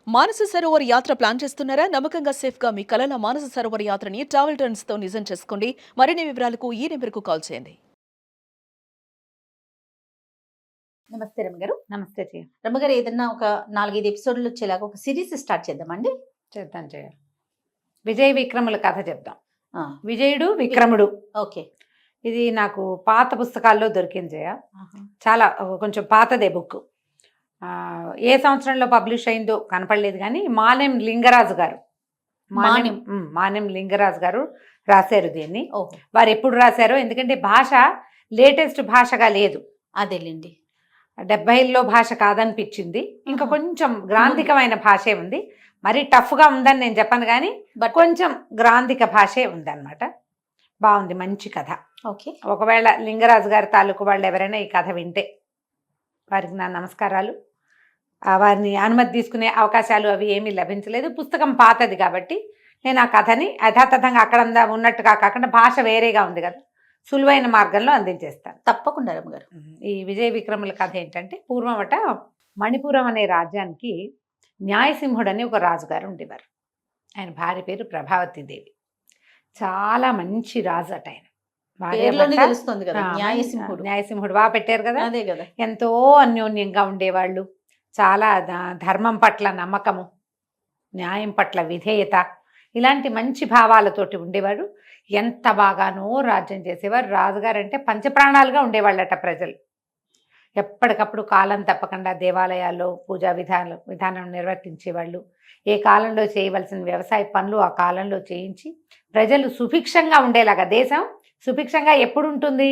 మానస సరోవర్ యాత్ర ప్లాన్ చేస్తున్నారా? నమ్మకంగా సేఫ్ గా మీ కలల మానస సరోవర్ యాత్రని ట్రావెల్ టర్న్స్ తో నిజం చేసుకోండి. మరిన్ని వివరాలకు ఈ నెంబర్కు కాల్ చేయండి. నమస్తే రమ్మగారు. నమస్తే జయ. రమ్మగారు, ఏదన్నా ఒక 4-5 ఎపిసోడ్లు వచ్చేలాగా ఒక సిరీస్ స్టార్ట్ చేద్దామండి. చేద్దాం జయ. విజయ విక్రముల కథ చెప్దాం. ఆ, విజయుడు విక్రముడు. ఓకే. ఇది నాకు పాత పుస్తకాల్లో దొరికింది జయ. చాలా కొంచెం పాతదే బుక్. ఏ సంవత్సరంలో పబ్లిష్ అయిందో కనపడలేదు, కానీ మానెం లింగరాజు గారు మానెం లింగరాజు గారు రాశారు దీన్ని. వారు ఎప్పుడు రాశారో, ఎందుకంటే భాష లేటెస్ట్ భాషగా లేదు, అదేలేండి. 70ల్లో భాష కాదనిపించింది. ఇంకా కొంచెం గ్రాంధికమైన భాషే ఉంది. మరి టఫ్గా ఉందని నేను చెప్పను, కానీ కొంచెం గ్రాంధిక భాషే ఉందన్నమాట. బాగుంది, మంచి కథ. ఓకే. ఒకవేళ లింగరాజు గారి తాలూకు వాళ్ళు ఎవరైనా ఈ కథ వింటే వారికి నా నమస్కారాలు. వారిని అనుమతి తీసుకునే అవకాశాలు అవి ఏమీ లభించలేదు. పుస్తకం పాతది కాబట్టి నేను ఆ కథని యథాతథంగా అక్కడ ఉన్నట్టుగా కాకుండా భాష వేరేగా ఉంది కదా, సులువైన మార్గంలో అందించేస్తాను. తప్పకుండా రమ్మగారు. ఈ విజయ విక్రముల కథ ఏంటంటే, పూర్వమట మణిపురం అనే రాజ్యానికి న్యాయసింహుడు అని ఒక రాజుగారు ఉండేవారు. ఆయన భార్య పేరు ప్రభావతీదేవి. చాలా మంచి రాజు అట ఆయన. న్యాయసింహుడు బాగా పెట్టారు కదా, అదే కదా. ఎంతో అన్యోన్యంగా ఉండేవాళ్ళు. చాలా ధర్మం పట్ల నమ్మకము, న్యాయం పట్ల విధేయత, ఇలాంటి మంచి భావాలతోటి ఉండేవాడు. ఎంత బాగానో రాజ్యం చేసేవారు. రాజుగారు అంటే పంచప్రాణాలుగా ఉండేవాళ్ళట ప్రజలు. ఎప్పటికప్పుడు కాలం తప్పకుండా దేవాలయాల్లో పూజా విధానం నిర్వర్తించేవాళ్ళు. ఏ కాలంలో చేయవలసిన వ్యవసాయ పనులు ఆ కాలంలో చేయించి ప్రజలు సుభిక్షంగా ఉండేలాగా. దేశం సుభిక్షంగా ఎప్పుడు ఉంటుంది?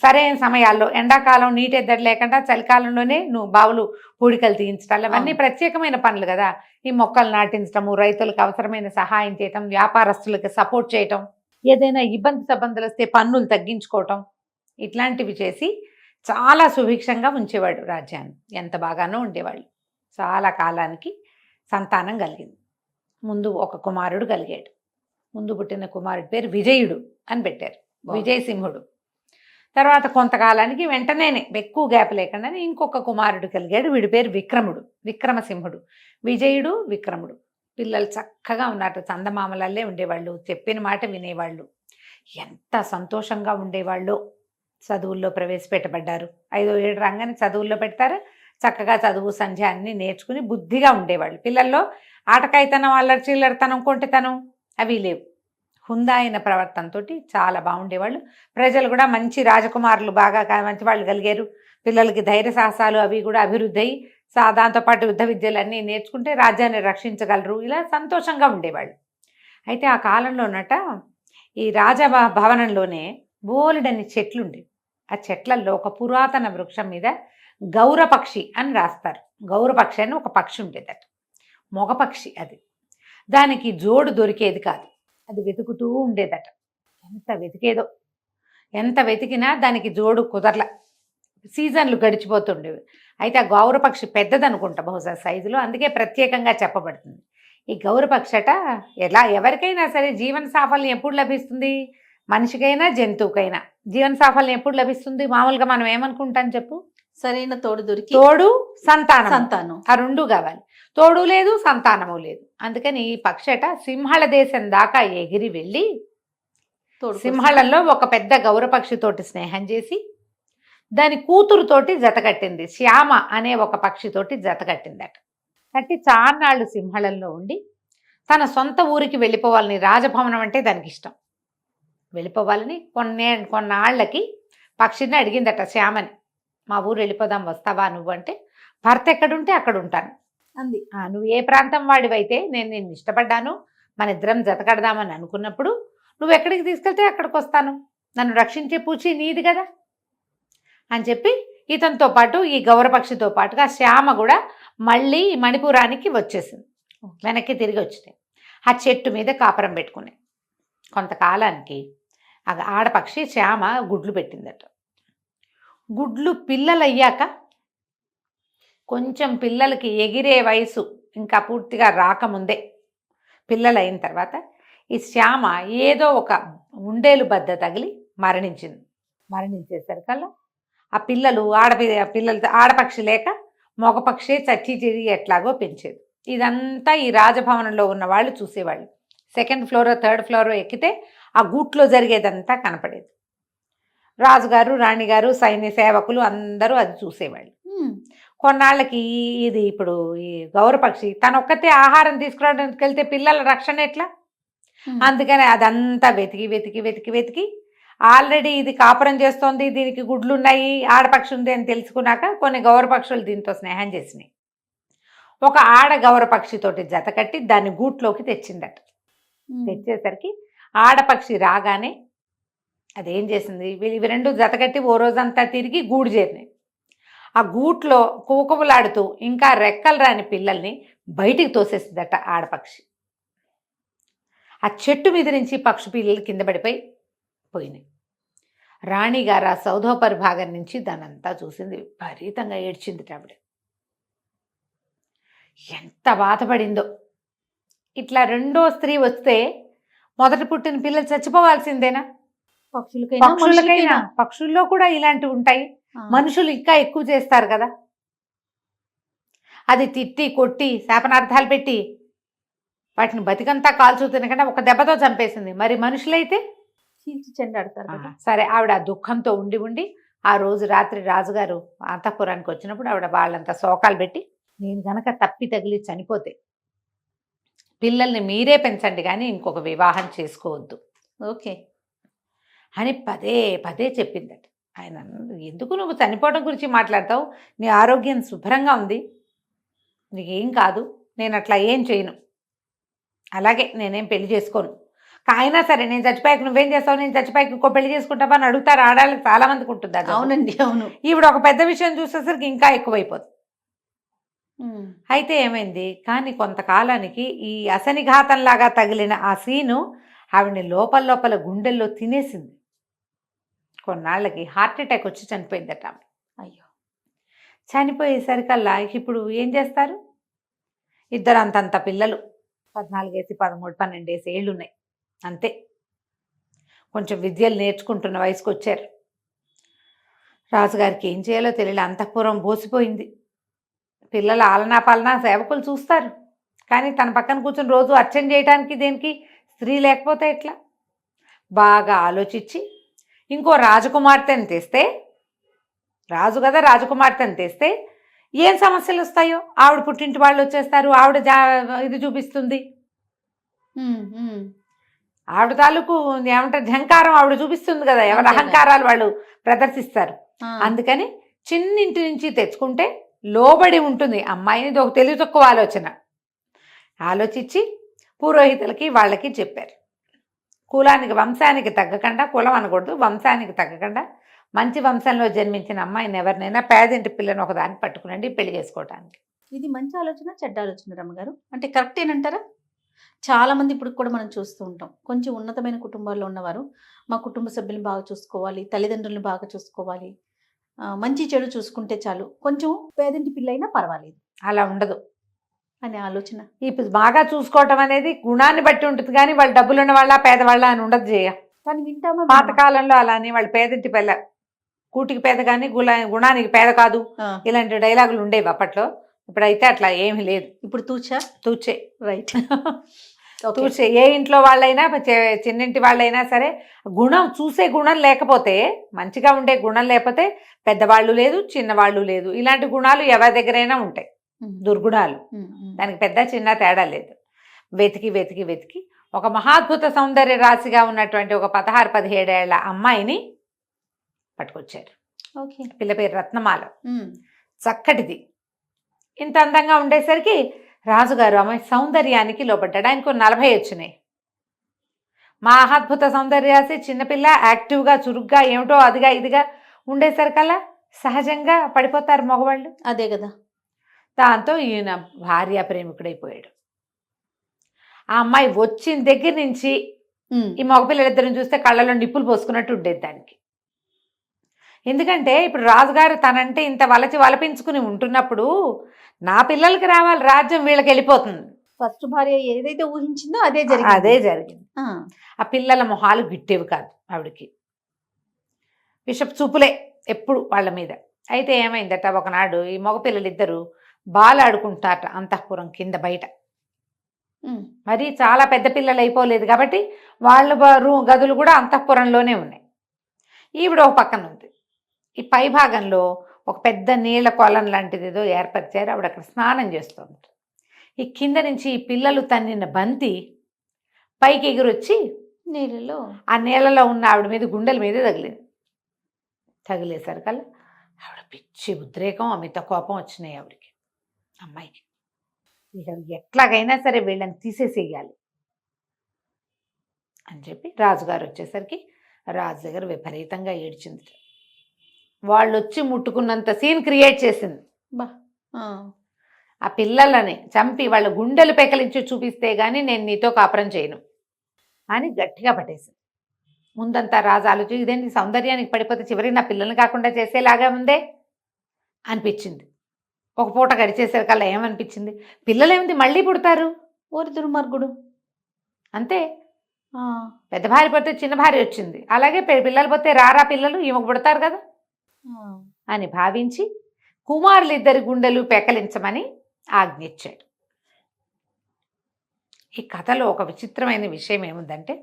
సరైన సమయాల్లో, ఎండాకాలం నీటి ఎద్దడి లేకుండా చలికాలంలోనే బావులు పూడికలు తీయించడం, అవన్నీ ప్రత్యేకమైన పనులు కదా. ఈ మొక్కలు నాటించడము, రైతులకు అవసరమైన సహాయం చేయటం, వ్యాపారస్తులకు సపోర్ట్ చేయటం, ఏదైనా ఇబ్బందులు వస్తే పన్నులు తగ్గించుకోవటం, ఇట్లాంటివి చేసి చాలా సుభిక్షంగా ఉంచేవాడు రాజ్యాన్ని. ఎంత బాగానో ఉండేవాళ్ళు. చాలా కాలానికి సంతానం కలిగింది. ముందు ఒక కుమారుడు కలిగాడు. ముందు పుట్టిన కుమారుడి పేరు విజయుడు అని పెట్టారు, విజయసింహుడు. తర్వాత కొంతకాలానికి వెంటనే ఎక్కువ గ్యాప్ లేకుండా ఇంకొక కుమారుడు కలిగాడు. వీడి పేరు విక్రముడు, విక్రమసింహుడు. విజయుడు విక్రముడు పిల్లలు చక్కగా ఉన్నారు. చందమామలల్లే ఉండేవాళ్ళు, చెప్పిన మాట వినేవాళ్ళు, ఎంత సంతోషంగా ఉండేవాళ్ళు. చదువుల్లో ప్రవేశపెట్టబడ్డారు. 5వ ఏడు రంగానే చదువుల్లో పెడతారు. చక్కగా చదువు సంధ్య అన్నీ నేర్చుకుని బుద్ధిగా ఉండేవాళ్ళు. పిల్లల్లో ఆటకాయితనం, అల్లరి చిల్లరితనం, కొంటెతనం అవి లేవు. హుందాయిన ప్రవర్తనతో చాలా బాగుండేవాళ్ళు. ప్రజలు కూడా మంచి రాజకుమారులు, బాగా మంచి వాళ్ళు కలిగారు. పిల్లలకి ధైర్య సాహసాలు అవి కూడా అభివృద్ధి అయ్యి దాంతోపాటు యుద్ధ విద్యలు అన్నీ నేర్చుకుంటే రాజ్యాన్ని రక్షించగలరు. ఇలా సంతోషంగా ఉండేవాళ్ళు. అయితే ఆ కాలంలోనట ఈ రాజభవనంలోనే బోలెడని చెట్లు ఉండేవి. ఆ చెట్లల్లో ఒక పురాతన వృక్షం మీద గౌరపక్షి అని రాస్తారు. గౌరపక్షి అని ఒక పక్షి ఉండేదట, మగపక్షి. అది దానికి జోడు దొరికేది కాదు. అది వెతుకుతూ ఉండేదట. ఎంత వెతికినా దానికి జోడు కుదరల. సీజన్లు గడిచిపోతుండేవి. అయితే ఆ గౌరపక్షి పెద్దదనుకుంటా బహుశా సైజులో, అందుకే ప్రత్యేకంగా చెప్పబడుతుంది. ఈ గౌరపక్షి అట ఎవరికైనా సరే జీవన సాఫల్యం ఎప్పుడు లభిస్తుంది? మనిషికైనా జంతువుకైనా జీవన సాఫల్యం ఎప్పుడు లభిస్తుంది? మామూలుగా మనం ఏమనుకుంటాం చెప్పు? సరైన తోడు దొరికి, తోడు సంతానం, ఆ రెండు కావాలి. తోడు లేదు, సంతానము లేదు. అందుకని ఈ పక్షట సింహళ దేశం దాకా ఎగిరి వెళ్ళి సింహళంలో ఒక పెద్ద గౌరపక్షితోటి స్నేహం చేసి దాని కూతురుతోటి జతకట్టింది. శ్యామ అనే ఒక పక్షితోటి జతకట్టిందట. కట్టి చాన్నాళ్ళు సింహళంలో ఉండి తన సొంత ఊరికి వెళ్ళిపోవాలని, రాజభవనం అంటే దానికి ఇష్టం, వెళ్ళిపోవాలని కొన్నాళ్ళకి పక్షిని అడిగిందట శ్యామని. మా ఊరు వెళ్ళిపోదాం, వస్తావా నువ్వు అంటే, భర్త ఎక్కడుంటే అక్కడ ఉంటాను అంది. నువ్వు ఏ ప్రాంతం వాడివైతే నేను నిన్ను ఇష్టపడ్డాను, మన ఇద్దరం జతకడదామని అనుకున్నప్పుడు నువ్వు ఎక్కడికి తీసుకెళ్తే అక్కడికి వస్తాను, నన్ను రక్షించే పూచి నీది కదా అని చెప్పి ఇతనితో పాటు ఈ గౌరపక్షితో పాటుగా శ్యామ కూడా మళ్ళీ మణిపురానికి వచ్చేసింది. వెనక్కి తిరిగి వచ్చినాయి. ఆ చెట్టు మీద కాపురం పెట్టుకున్నాయి. కొంతకాలానికి ఆడపక్షి శ్యామ గుడ్లు పెట్టిందట. గుడ్లు పిల్లలయ్యాక, కొంచెం పిల్లలకి ఎగిరే వయసు ఇంకా పూర్తిగా రాకముందే, పిల్లలైన తర్వాత ఈ శ్యామ ఏదో ఒక ఉండేలు బద్ద తగిలి మరణించేసరికల్లా ఆ పిల్లలు ఆడపక్షి లేక మగపక్షి చచ్చి తిరిగి ఎట్లాగో పెంచేది. ఇదంతా ఈ రాజభవనంలో ఉన్న వాళ్ళు చూసేవాళ్ళు. సెకండ్ ఫ్లోర్ థర్డ్ ఫ్లోర్ ఎక్కితే ఆ గూట్లో జరిగేదంతా కనపడేది. రాజుగారు రాణిగారు సైన్య సేవకులు అందరూ అది చూసేవాళ్ళు. కొన్నాళ్ళకి ఇది ఇప్పుడు ఈ గౌరపక్షి తనొక్కతే ఆహారం తీసుకురావడానికి వెళ్తే పిల్లల రక్షణ ఎట్లా, అందుకని అదంతా వెతికి వెతికి వెతికి వెతికి ఆల్రెడీ ఇది కాపురం చేస్తోంది, దీనికి గుడ్లు ఉన్నాయి, ఆడపక్షి ఉంది అని తెలుసుకున్నాక కొన్ని గౌరపక్షులు దీంతో స్నేహం చేసినాయి. ఒక ఆడ గౌరపక్షితోటి జత కట్టి దాన్ని గూట్లోకి తెచ్చిందట. తెచ్చేసరికి ఆడపక్షి రాగానే అదేం చేసింది, ఇవి రెండు జతకట్టి ఓ రోజంతా తిరిగి గూడు చేరినాయి. ఆ గూట్లో కూకబులాడుతూ ఇంకా రెక్కలు రాని పిల్లల్ని బయటికి తోసేసిందట ఆడపక్షి. ఆ చెట్టు మీద నుంచి పక్షి పిల్లలు కింద పడిపోయి పోయినాయి. రాణిగారు ఆ సౌధోపరి భాగం నుంచి దానంతా చూసింది, విపరీతంగా ఏడ్చింది ఆవిడ. ఎంత బాధపడిందో. ఇట్లా రెండో స్త్రీ వస్తే మొదట పుట్టిన పిల్లలు చచ్చిపోవాల్సిందేనా? పక్షులకైనా, పక్షుల్లో కూడా ఇలాంటివి ఉంటాయి. మనుషులు ఇంకా ఎక్కువ చేస్తారు కదా. అది తిట్టి కొట్టి శాపనార్థాలు పెట్టి వాటిని బతికంతా కాల్చు తినకుండా ఒక దెబ్బతో చంపేసింది. మరి మనుషులైతే చెండాడతారు కదా. సరే, ఆవిడ ఆ దుఃఖంతో ఉండి ఉండి ఆ రోజు రాత్రి రాజుగారు అంతఃపురానికి వచ్చినప్పుడు ఆవిడ వాళ్ళంతా శోకాలు పెట్టి, నేను గనక తప్పి తగిలి చనిపోతే పిల్లల్ని మీరే పెంచండి కానీ ఇంకొక వివాహం చేసుకోవద్దు ఓకే అని పదే పదే చెప్పిందట. ఆయన ఎందుకు నువ్వు చనిపోవడం గురించి మాట్లాడతావు, నీ ఆరోగ్యం శుభ్రంగా ఉంది, నీకేం కాదు, నేను అట్లా ఏం చేయను, అలాగే నేనేం పెళ్లి చేసుకోను, అయినా సరే నేను చచ్చిపోయాక నువ్వేం చేస్తావు, నేను చచ్చిపోయాక ఇంకో పెళ్లి చేసుకుంటావా అని అడుగుతారు ఆడాళ్ళకి చాలా మందికి ఉంటుంది. అవునండి, అవును. ఈవిడ ఒక పెద్ద విషయం చూసేసరికి ఇంకా ఎక్కువైపోతుంది. అయితే ఏమైంది, కానీ కొంతకాలానికి ఈ అసనిఘాతంలాగా తగిలిన ఆ సీను ఆవిడని లోపల లోపల గుండెల్లో తినేసింది. కొన్నాళ్ళకి హార్ట్ అటాక్ వచ్చి చనిపోయిందట ఆమె. అయ్యో, చనిపోయేసరికల్లా ఇప్పుడు ఏం చేస్తారు, ఇద్దరు అంతంత పిల్లలు, 14 13 12 ఏళ్ళు ఉన్నాయి అంతే. కొంచెం విద్యలు నేర్చుకుంటున్న వయసుకు వచ్చారు. రాజుగారికి ఏం చేయాలో తెలియలే, అంతఃపురం బోసిపోయింది. పిల్లల ఆలనా పాలనా సేవకులు చూస్తారు, కానీ తన పక్కన కూర్చొని రోజు అర్చన చేయడానికి దేనికి స్త్రీ లేకపోతే ఎట్లా? బాగా ఆలోచించి ఇంకో రాజకుమార్తెను తెస్తే, రాజు కదా రాజకుమార్తెను తెస్తే ఏం సమస్యలు వస్తాయో, ఆవిడ పుట్టింటి వాళ్ళు వచ్చేస్తారు, ఆవిడ ఇది చూపిస్తుంది, ఆవిడ తాలూకు ఏమంటారు ఝంకారం ఆవిడ చూపిస్తుంది కదా, ఎవరి అహంకారాలు వాళ్ళు ప్రదర్శిస్తారు. అందుకని చిన్నింటి నుంచి తెచ్చుకుంటే లోబడి ఉంటుంది అమ్మాయిని. ఇది ఒక తెలివి తక్కువ ఆలోచన. ఆలోచించి పురోహితులకి వాళ్ళకి చెప్పారు, కులానికి వంశానికి తగ్గకుండా, కులం అనకూడదు, వంశానికి తగ్గకుండా మంచి వంశంలో జన్మించిన అమ్మాయిని ఎవరినైనా పేదింటి పిల్లని ఒకదాన్ని పట్టుకునండి పెళ్లి చేసుకోవడానికి. ఇది మంచి ఆలోచన, చెడ్డ ఆలోచన రమ్మగారు? అంటే కరెక్టేనంటారా? చాలా మంది ఇప్పుడు కూడా మనం చూస్తూ ఉంటాం, కొంచెం ఉన్నతమైన కుటుంబాల్లో ఉన్నవారు మా కుటుంబ సభ్యులను బాగా చూసుకోవాలి, తల్లిదండ్రులను బాగా చూసుకోవాలి, మంచి చెడు చూసుకుంటే చాలు, కొంచెం పేదింటి పిల్ల అయినా పర్వాలేదు, అలా ఉండదు అనే ఆలోచన. ఇప్పుడు బాగా చూసుకోవటం అనేది గుణాన్ని బట్టి ఉంటుంది, కానీ వాళ్ళు డబ్బులున్న వాళ్ళ పేదవాళ్ళ అని ఉండదు చేయ. కానీ వింటామా? పాతకాలంలో అలానే వాళ్ళు పేదింటి పిల్ల, కూటికి పేద కానీ గుణానికి పేద కాదు, ఇలాంటి డైలాగులు ఉండేవి అప్పట్లో. ఇప్పుడైతే అట్లా ఏమీ లేదు. ఇప్పుడు తూచే రైట్ తూచే. ఏ ఇంట్లో వాళ్ళైనా చిన్నింటి వాళ్ళైనా సరే గుణం చూసే గుణం లేకపోతే, మంచిగా ఉండే గుణం లేకపోతే పెద్దవాళ్ళు లేదు చిన్నవాళ్ళు లేదు, ఇలాంటి గుణాలు ఎవరి దగ్గరైనా ఉంటాయి, దుర్గుణాలు. దానికి పెద్ద చిన్న తేడా లేదు. వెతికి వెతికి వెతికి ఒక మహాద్భుత సౌందర్య రాశిగా ఉన్నటువంటి ఒక 16-17 ఏళ్ల అమ్మాయిని పట్టుకొచ్చారు. పిల్ల పేరు రత్నమాల, చక్కటిది. ఇంత అందంగా ఉండేసరికి రాజుగారు అమ్మాయి సౌందర్యానికి లోపడ్డాడు. ఆయనకు 40 వచ్చినాయి. మహాద్భుత సౌందర్య రాశి, చిన్నపిల్ల, యాక్టివ్గా చురుగ్గా ఏమిటో అదిగా ఇదిగా ఉండేసరికల్లా సహజంగా పడిపోతారు మగవాళ్ళు. అదే కదా. దాంతో ఈయన భార్య ప్రేమికుడైపోయాడు. ఆ అమ్మాయి వచ్చిన దగ్గర నుంచి ఈ మగపిల్లలిద్దరిని చూస్తే కళ్ళలో నిప్పులు పోసుకున్నట్టు ఉండేది దానికి. ఎందుకంటే ఇప్పుడు రాజుగారు తనంటే ఇంత వలపించుకుని ఉంటున్నప్పుడు నా పిల్లలకి రావాలి రాజ్యం, వీళ్ళకి వెళ్ళిపోతుంది. ఫస్ట్ భార్య ఏదైతే ఊహించిందో అదే జరిగింది. ఆ పిల్లల మొహాలు గిట్టేవి కాదు ఆవిడకి, విషపు చూపులే ఎప్పుడు వాళ్ళ మీద. అయితే ఏమైందట, ఒకనాడు ఈ మగపిల్లలిద్దరూ బాలాడుకుంటారట అంతఃపురం కింద బయట. ఉమ్. మరి చాలా పెద్ద పిల్లలు అయిపోలేదు కాబట్టి వాళ్ళ గదులు కూడా అంతఃపురంలోనే ఉన్నాయి. ఈవిడ ఒక పక్కన ఉంది. ఈ పై భాగంలో ఒక పెద్ద నీళ్ల కొలం లాంటిది ఏదో ఏర్పరిచారు. ఆవిడ అక్కడ స్నానం చేస్తుంది. ఈ కింద నుంచి ఈ పిల్లలు తన్నిన బంతి పైకి ఎగురొచ్చి నీళ్ళలో ఆ నీళ్ళలో ఉన్న ఆవిడ మీద గుండెల మీద తగిలింది. తగిలేసరికల్లా ఆవిడ పిచ్చి ఉద్రేకం, అమిత కోపం వచ్చినాయి ఆవిడకి, అమ్మాయికి. ఇక ఎట్లాగైనా సరే వీళ్ళని తీసేసేయాలి అని చెప్పి రాజుగారు వచ్చేసరికి రాజు దగ్గర విపరీతంగా ఏడ్చింది. వాళ్ళు వచ్చి ముట్టుకున్నంత సీన్ క్రియేట్ చేసింది. బా ఆ. ఆ పిల్లలని చంపి వాళ్ళ గుండెలు పెకలించి చూపిస్తే గానీ నేను నీతో కాపురం చేయను అని గట్టిగా పట్టేసింది. ముందంతా రాజు ఆలోచి ఇదేంటి సౌందర్యానికి పడిపోతే చివరికి నా పిల్లల్ని కాకుండా చేసేలాగా ఉందే అనిపించింది. ఒక పూట గడిచేసరికల్లా ఏమనిపించింది, పిల్లలేమిటి మళ్ళీ పుడతారు, ఓరి దుర్మార్గుడు. అంతే. ఆ. పెద్ద భార్య పోతే చిన్న భార్య వచ్చింది, అలాగే పిల్లలు పోతే రారా పిల్లలు ఈమెకు పుడతారు కదా ఆ. అని భావించి కుమారులిద్దరి గుండెలు పెకలించమని ఆజ్ఞించాడు. ఈ కథలో ఒక విచిత్రమైన విషయం ఏముందంటే,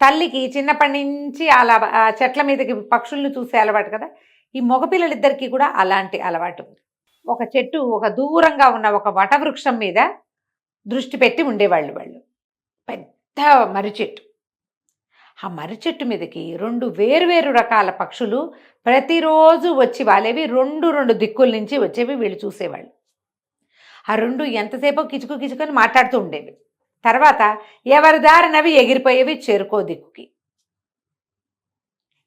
తల్లికి చిన్నప్పటి నుంచి అలా ఆ చెట్ల మీదకి పక్షుల్ని చూసే అలవాటు కదా, ఈ మగపిల్లలిద్దరికీ కూడా అలాంటి అలవాటు ఉంది. ఒక చెట్టు ఒక దూరంగా ఉన్న ఒక వటవృక్షం మీద దృష్టి పెట్టి ఉండేవాళ్ళు. వాళ్ళు పెద్ద మర్రి చెట్టు. ఆ మర్రి చెట్టు మీదకి 2 వేరువేరు రకాల పక్షులు ప్రతిరోజు వచ్చి వాలేవి, 2 దిక్కుల నుంచి వచ్చేవి. వీళ్ళు చూసేవాళ్ళు. ఆ 2 ఎంతసేపో కిచుకుని మాట్లాడుతూ ఉండేవి. తర్వాత ఎవరి దారినవి ఎగిరిపోయేవి చేరుకో దిక్కుకి.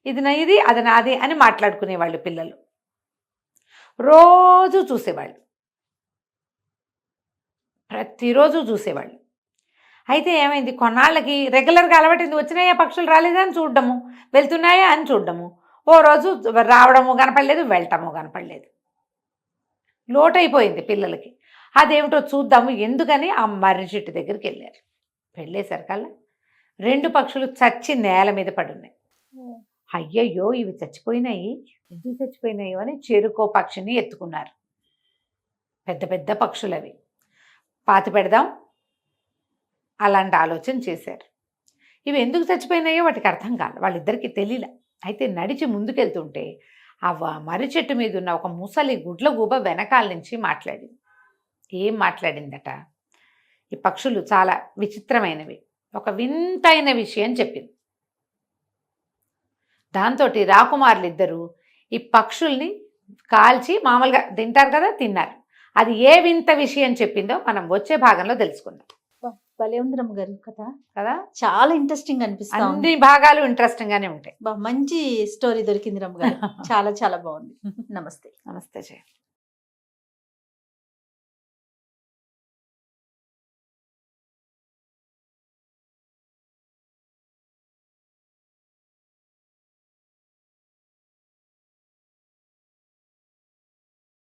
ఇది నాది అది నాది అని మాట్లాడుకునేవాళ్ళు పిల్లలు. రోజు చూసేవాళ్ళు, ప్రతిరోజు చూసేవాళ్ళు. అయితే ఏమైంది, కొన్నాళ్ళకి రెగ్యులర్గా అలవాటింది. వచ్చినాయా పక్షులు, రాలేదా అని చూడడము, వెళ్తున్నాయా అని చూడడము. ఓ రోజు రావడము కనపడలేదు, వెళ్ళటము కనపడలేదు. లోటైపోయింది పిల్లలకి. అదేమిటో చూద్దాము ఎందుకని ఆ మర్రి చెట్టు దగ్గరికి వెళ్ళారు. వెళ్ళేసరికల్లా 2 పక్షులు చచ్చి నేల మీద పడున్నాయి. అయ్యయ్యో ఇవి చచ్చిపోయినాయి, ఎందుకు చచ్చిపోయినాయో అని చెరుకో పక్షిని ఎత్తుకున్నారు. పెద్ద పెద్ద పక్షులు అవి, పాతి పెడదాం అలాంటి ఆలోచన చేశారు. ఇవి ఎందుకు చచ్చిపోయినాయో వాటికి అర్థం కాదు, వాళ్ళిద్దరికీ తెలియలే. అయితే నడిచి ముందుకెళ్తుంటే ఆ మర్రి చెట్టు మీద ఉన్న ఒక ముసలి గుడ్లగూబ వెనకాల నుంచి మాట్లాడింది. ఏం మాట్లాడిందట, ఈ పక్షులు చాలా విచిత్రమైనవి, ఒక వింతైన విషయం చెప్పింది. దాంతో రాకుమారులిద్దరూ ఈ పక్షుల్ని కాల్చి మామూలుగా తింటారు కదా, తిన్నారు. అది ఏ వింత విషయం చెప్పిందో మనం వచ్చే భాగంలో తెలుసుకుందాం. భలే ఉంది రమ్మగారు కథ కదా, చాలా ఇంట్రెస్టింగ్ అనిపిస్తుంది. అన్ని భాగాలు ఇంట్రెస్టింగ్ గానే ఉంటాయి. మంచి స్టోరీ దొరికింది రమ్మగారు. చాలా చాలా బాగుంది. నమస్తే. నమస్తే జయ.